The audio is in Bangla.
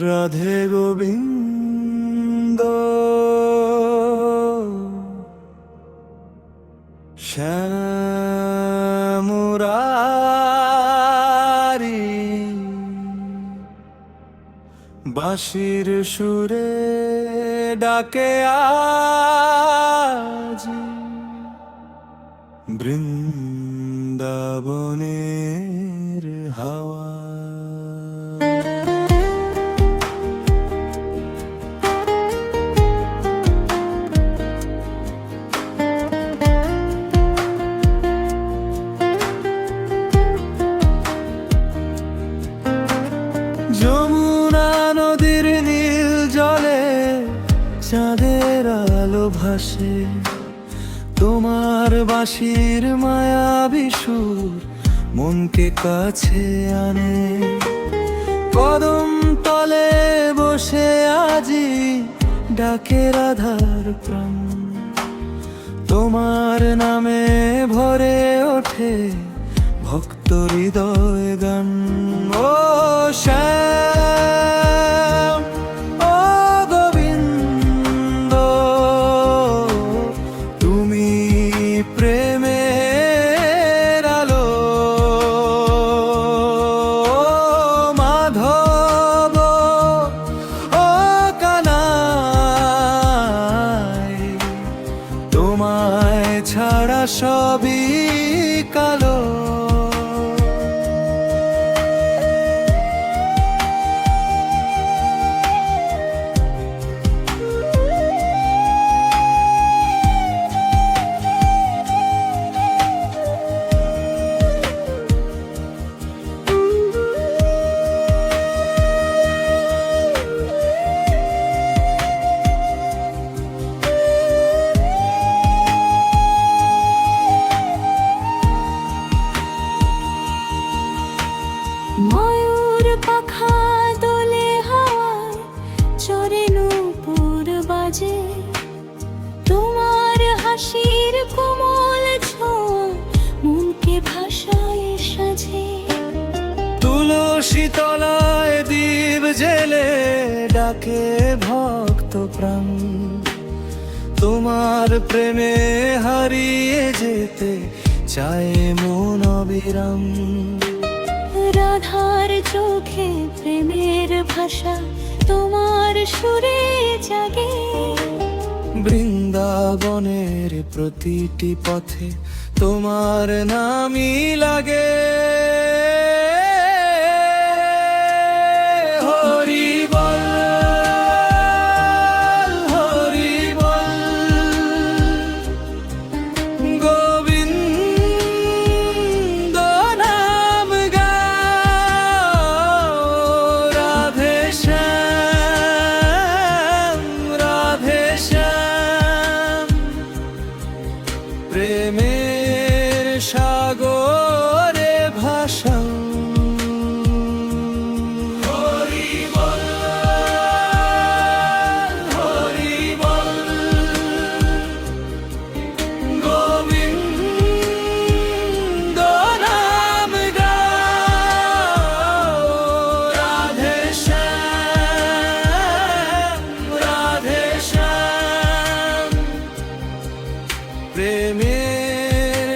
রাধে গোবিন্দ শ্যামুরারি বাঁশির সুরে ডাকে আজ বৃন্দাবনের হাওয়া। যমুনা নদীর নীল জলে চাঁদের আলো ভাসে, তোমার বাঁশির মায়াবী সুর মনকে কাছে আনে। কদম তলে বসে আজি ডাকে রাধার প্রাণ, তোমার নামে ভরে ওঠে ভক্ত হৃদয় গান। ও শ্যাম, ও গোবিন্দ, তুমি প্রেমের আলো। মাধব, ও কানাই, তোমায় ছাড়া সবই কালো। ময়ূর পাখা দোলে হাওয়ায়, চরে নূপুর বাজে, তোমার হাসির কোমল ছোঁয়া মনকে ভাষায় সাজে। তুলসী তলায় দীপ জেলে ডাকে ভক্ত প্রাণ, তোমার প্রেমে হারিয়ে যেতে চায় মন অবিরাম। রাধার চোখে প্রেমের ভাষা তোমার সুরে জাগে, বৃন্দাবনের প্রতিটি পথে তোমার নামই লাগে। হরি বল, হরি বল, গোবিন্দ নাম গাও। রাধে শ্যাম, রাধে শ্যাম, প্রেমের সাগরে ভাসাও। হরি বল, হরি বল, গোবিন্দ নাম গাও। রাধে শ্যাম, রাধে শ্যাম, প্রেমের